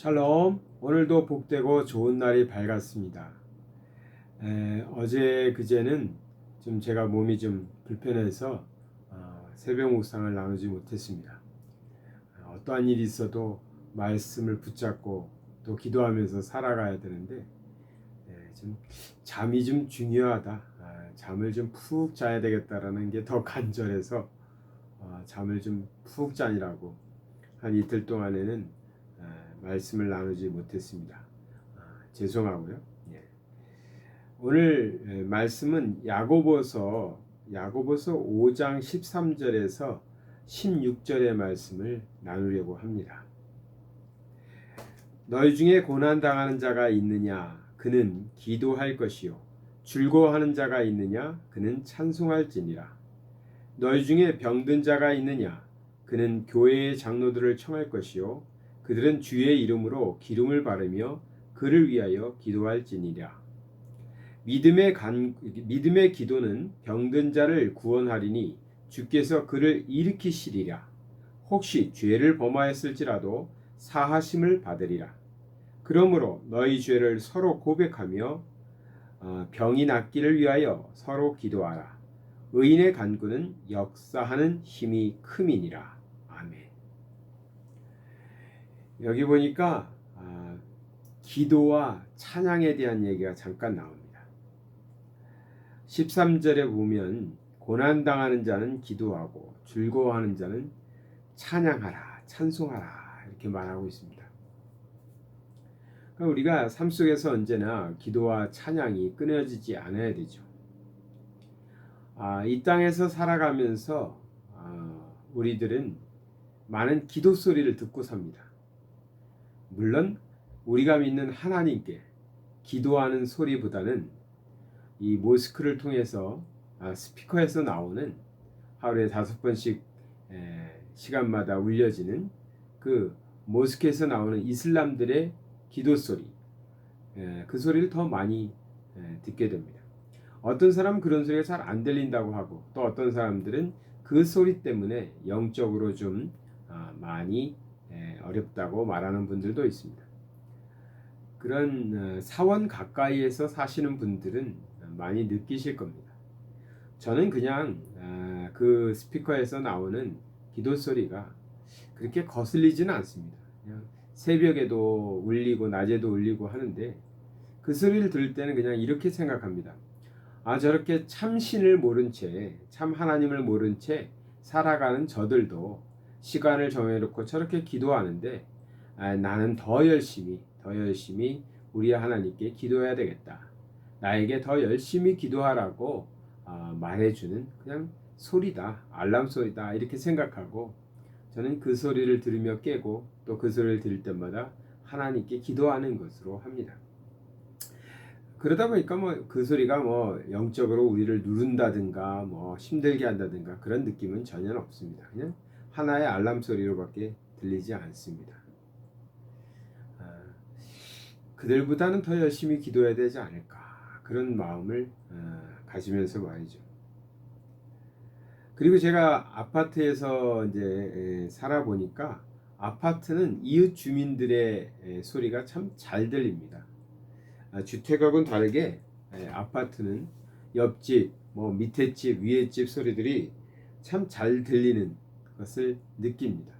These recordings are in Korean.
샬롬. 오늘도 복되고 좋은 날이 밝았습니다. 어제 그제는 좀 제가 몸이 좀 불편해서 새벽 묵상을 나누지 못했습니다. 어떠한 일이 있어도 말씀을 붙잡고 또 기도하면서 살아가야 되는데 좀 잠이 좀 중요하다. 잠을 좀 푹 자야 되겠다라는 게 더 간절해서 잠을 좀 푹 자니라고 한 이틀 동안에는 말씀을 나누지 못했습니다. 죄송하고요. 예. 오늘 말씀은 야고보서 5장 13절에서 16절의 말씀을 나누려고 합니다. 너희 중에 고난 당하는 자가 있느냐? 그는 기도할 것이요. 즐거워하는 자가 있느냐? 그는 찬송할지니라. 너희 중에 병든 자가 있느냐? 그는 교회의 장로들을 청할 것이요. 그들은 주의 이름으로 기름을 바르며 그를 위하여 기도할지니라. 믿음의 기도는 병든 자를 구원하리니 주께서 그를 일으키시리라. 혹시 죄를 범하였을지라도 사하심을 받으리라. 그러므로 너희 죄를 서로 고백하며 병이 낫기를 위하여 서로 기도하라. 의인의 간구는 역사하는 힘이 큼이니라. 아멘. 여기 보니까 기도와 찬양에 대한 얘기가 잠깐 나옵니다. 13절에 보면 고난당하는 자는 기도하고 즐거워하는 자는 찬양하라, 찬송하라 이렇게 말하고 있습니다. 그러니까 우리가 삶 속에서 언제나 기도와 찬양이 끊어지지 않아야 되죠. 이 땅에서 살아가면서 우리들은 많은 기도 소리를 듣고 삽니다. 물론 우리가 믿는 하나님께 기도하는 소리보다는 이 모스크를 통해서 스피커에서 나오는 하루에 5번씩 시간마다 울려지는 그 모스크에서 나오는 이슬람들의 기도 소리, 그 소리를 더 많이 듣게 됩니다. 어떤 사람은 그런 소리가 잘 안 들린다고 하고, 또 어떤 사람들은 그 소리 때문에 영적으로 좀 많이 어렵다고 말하는 분들도 있습니다. 그런 사원 가까이에서 사시는 분들은 많이 느끼실 겁니다. 저는 그냥 그 스피커에서 나오는 기도 소리가 그렇게 거슬리지는 않습니다. 그냥 새벽에도 울리고 낮에도 울리고 하는데 그 소리를 들을 때는 그냥 이렇게 생각합니다. 저렇게 참 신을 모른 채, 참 하나님을 모른 채 살아가는 저들도 시간을 정해놓고 저렇게 기도하는데 나는 더 열심히 우리 하나님께 기도해야 되겠다. 나에게 더 열심히 기도하라고 말해주는 그냥 소리다, 알람 소리다 이렇게 생각하고 저는 그 소리를 들으며 깨고 또 그 소리를 들을 때마다 하나님께 기도하는 것으로 합니다. 그러다 보니까 그 소리가 영적으로 우리를 누른다든가 힘들게 한다든가 그런 느낌은 전혀 없습니다. 그냥 하나의 알람 소리로밖에 들리지 않습니다. 그들보다는 더 열심히 기도해야 되지 않을까 그런 마음을 가지면서 말이죠. 그리고 제가 아파트에서 이제 살아보니까 아파트는 이웃 주민들의 소리가 참 잘 들립니다. 주택하고는 다르게 아파트는 옆집, 밑에 집, 위에 집 소리들이 참 잘 들리는 것을 느낍니다.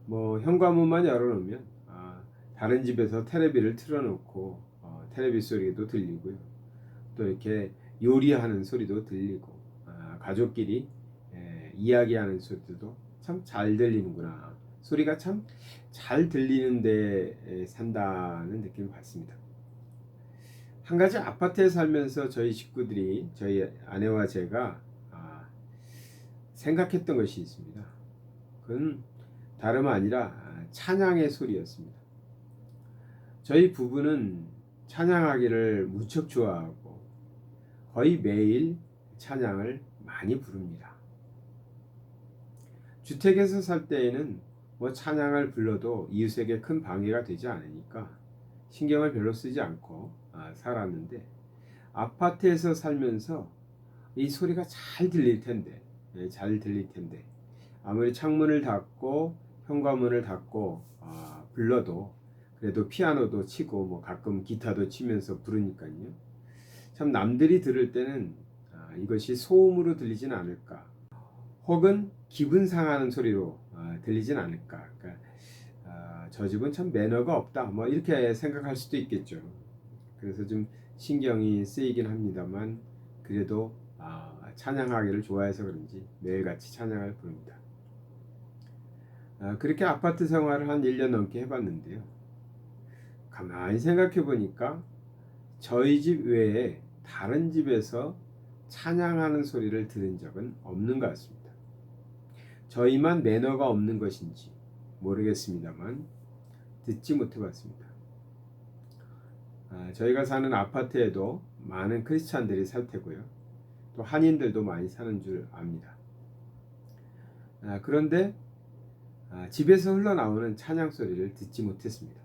현관문만 열어놓으면 다른 집에서 테레비를 틀어놓고 테레비 소리도 들리고요. 또 이렇게 요리하는 소리도 들리고 가족끼리 이야기하는 소리도 참 잘 들리는구나. 소리가 참 잘 들리는 데 산다는 느낌을 받습니다. 한 가지 아파트에 살면서 저희 식구들이, 저희 아내와 제가 생각했던 것이 있습니다. 그건 다름 아니라 찬양의 소리였습니다. 저희 부부는 찬양하기를 무척 좋아하고 거의 매일 찬양을 많이 부릅니다. 주택에서 살 때에는 찬양을 불러도 이웃에게 큰 방해가 되지 않으니까 신경을 별로 쓰지 않고 살았는데 아파트에서 살면서 이 소리가 잘 들릴 텐데 아무리 창문을 닫고 현관문을 닫고 불러도 그래도 피아노도 치고 뭐 가끔 기타도 치면서 부르니까요. 참 남들이 들을 때는 이것이 소음으로 들리진 않을까, 혹은 기분 상하는 소리로 들리진 않을까. 그러니까 저 집은 참 매너가 없다, 뭐 이렇게 생각할 수도 있겠죠. 그래서 좀 신경이 쓰이긴 합니다만, 그래도 찬양하기를 좋아해서 그런지 매일같이 찬양을 부릅니다. 그렇게 아파트 생활을 한 1년 넘게 해봤는데요. 가만히 생각해 보니까 저희 집 외에 다른 집에서 찬양하는 소리를 들은 적은 없는 것 같습니다. 저희만 매너가 없는 것인지 모르겠습니다만 듣지 못해 봤습니다. 저희가 사는 아파트에도 많은 크리스찬들이 살 테고요. 또 한인들도 많이 사는 줄 압니다. 그런데 집에서 흘러나오는 찬양 소리를 듣지 못했습니다.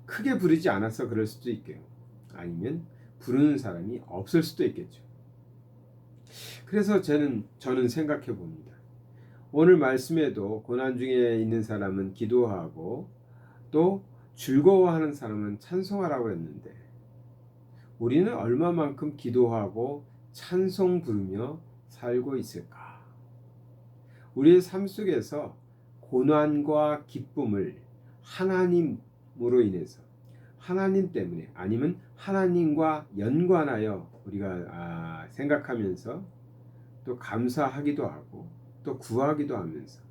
크게 부르지 않아서 그럴 수도 있고요. 아니면 부르는 사람이 없을 수도 있겠죠. 그래서 저는 생각해 봅니다. 오늘 말씀에도 고난 중에 있는 사람은 기도하고 또 즐거워하는 사람은 찬송하라고 했는데, 우리는 얼마만큼 기도하고 찬송 부르며 살고 있을까? 우리의 삶 속에서 고난과 기쁨을 하나님으로 인해서, 하나님 때문에, 아니면 하나님과 연관하여 우리가 생각하면서 또 감사하기도 하고 또 구하기도 하면서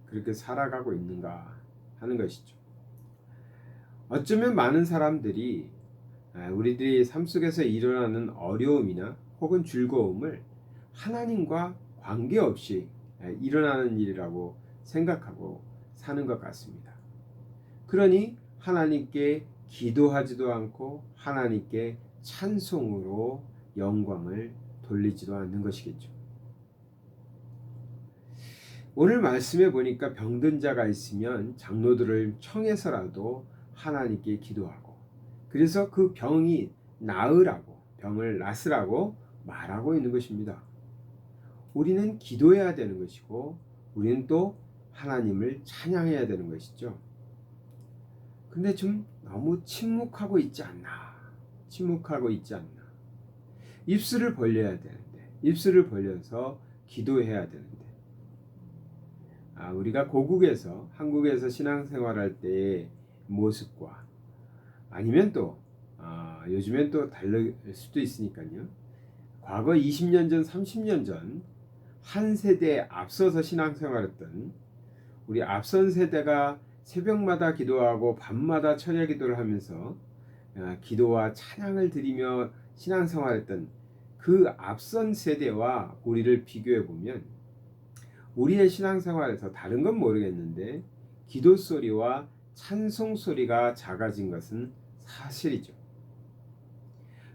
그렇게 살아가고 있는가 하는 것이죠. 어쩌면 많은 사람들이 우리들이 삶 속에서 일어나는 어려움이나 혹은 즐거움을 하나님과 관계없이 일어나는 일이라고 생각하고 사는 것 같습니다. 그러니 하나님께 기도하지도 않고 하나님께 찬송으로 영광을 돌리지도 않는 것이겠죠. 오늘 말씀에 보니까 병든 자가 있으면 장로들을 청해서라도 하나님께 기도하고, 그래서 그 병이 나으라고, 병을 낫으라고 말하고 있는 것입니다. 우리는 기도해야 되는 것이고 우리는 또 하나님을 찬양해야 되는 것이죠. 근데 좀 너무 침묵하고 있지 않나. 입술을 벌려야 되는데, 입술을 벌려서 기도해야 되는데, 우리가 고국에서, 한국에서 신앙생활할 때의 모습과 아니면 또 요즘엔 또 다를 수도 있으니까요. 과거 20년 전, 30년 전 한 세대에 앞서서 신앙생활했던 우리 앞선 세대가 새벽마다 기도하고 밤마다 철야 기도를 하면서 기도와 찬양을 드리며 신앙생활했던 그 앞선 세대와 우리를 비교해 보면 우리의 신앙생활에서 다른 건 모르겠는데 기도 소리와 찬송 소리가 작아진 것은 사실이죠.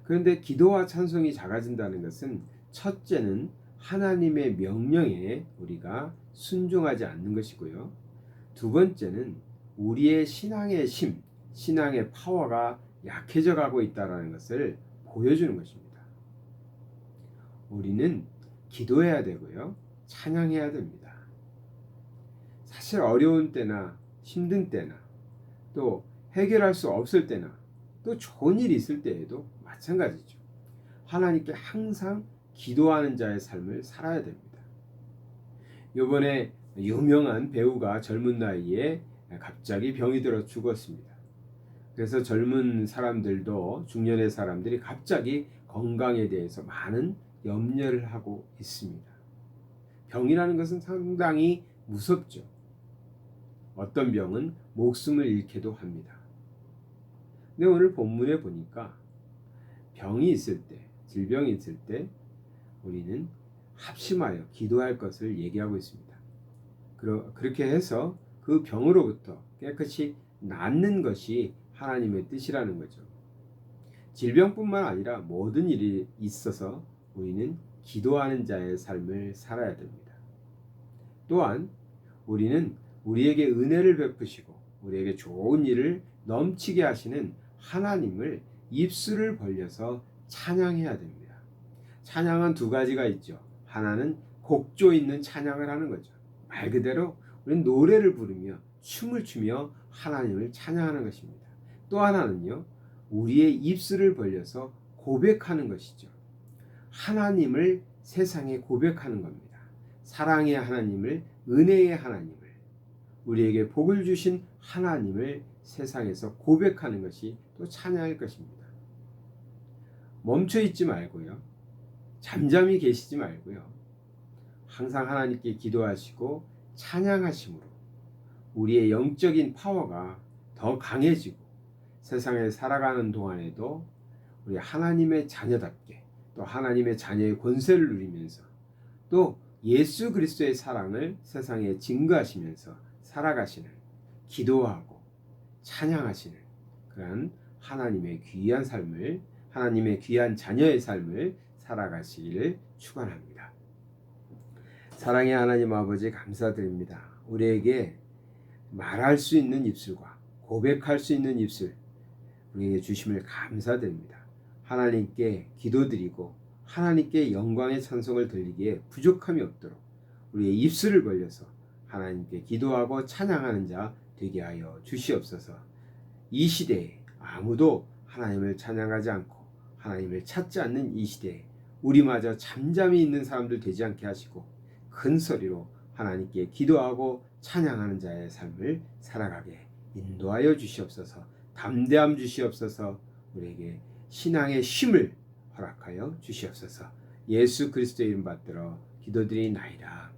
그런데 기도와 찬송이 작아진다는 것은 첫째는 하나님의 명령에 우리가 순종하지 않는 것이고요. 두 번째는 우리의 신앙의 신앙의 파워가 약해져 가고 있다는 것을 보여주는 것입니다. 우리는 기도해야 되고요. 찬양해야 됩니다. 사실 어려운 때나 힘든 때나 또 해결할 수 없을 때나 또 좋은 일이 있을 때에도 마찬가지죠. 하나님께 항상 기도하는 자의 삶을 살아야 됩니다. 이번에 유명한 배우가 젊은 나이에 갑자기 병이 들어 죽었습니다. 그래서 젊은 사람들도, 중년의 사람들이 갑자기 건강에 대해서 많은 염려를 하고 있습니다. 병이라는 것은 상당히 무섭죠. 어떤 병은 목숨을 잃게도 합니다. 근데 오늘 본문에 보니까 병이 있을 때, 질병이 있을 때 우리는 합심하여 기도할 것을 얘기하고 있습니다. 그렇게 해서 그 병으로부터 깨끗이 낫는 것이 하나님의 뜻이라는 거죠. 질병뿐만 아니라 모든 일이 있어서 우리는 기도하는 자의 삶을 살아야 됩니다. 또한 우리는 우리에게 은혜를 베푸시고 우리에게 좋은 일을 넘치게 하시는 하나님을 입술을 벌려서 찬양해야 됩니다. 찬양은 두 가지가 있죠. 하나는 곡조 있는 찬양을 하는 거죠. 말 그대로 우리는 노래를 부르며 춤을 추며 하나님을 찬양하는 것입니다. 또 하나는요, 우리의 입술을 벌려서 고백하는 것이죠. 하나님을 세상에 고백하는 겁니다. 사랑의 하나님을, 은혜의 하나님을, 우리에게 복을 주신 하나님을 세상에서 고백하는 것이 또 찬양일 것입니다. 멈춰 있지 말고요, 잠잠히 계시지 말고요, 항상 하나님께 기도하시고 찬양하심으로 우리의 영적인 파워가 더 강해지고 세상에 살아가는 동안에도 우리 하나님의 자녀답게 또 하나님의 자녀의 권세를 누리면서 또 예수 그리스도의 사랑을 세상에 증거하시면서 살아가시는, 기도하고 찬양하시는 그런 하나님의 귀한 삶을, 하나님의 귀한 자녀의 삶을 살아가시기를 축원합니다. 사랑의 하나님 아버지, 감사드립니다. 우리에게 말할 수 있는 입술과 고백할 수 있는 입술 우리에게 주심을 감사드립니다. 하나님께 기도드리고 하나님께 영광의 찬송을 들리기에 부족함이 없도록 우리의 입술을 벌려서 하나님께 기도하고 찬양하는 자 되게 하여 주시옵소서. 이 시대에 아무도 하나님을 찬양하지 않고 하나님을 찾지 않는 이 시대에 우리마저 잠잠히 있는 사람들 되지 않게 하시고 큰 소리로 하나님께 기도하고 찬양하는 자의 삶을 살아가게 인도하여 주시옵소서. 담대함 주시옵소서. 우리에게 신앙의 쉼을 허락하여 주시옵소서. 예수 그리스도의 이름 받들어 기도드리나이다.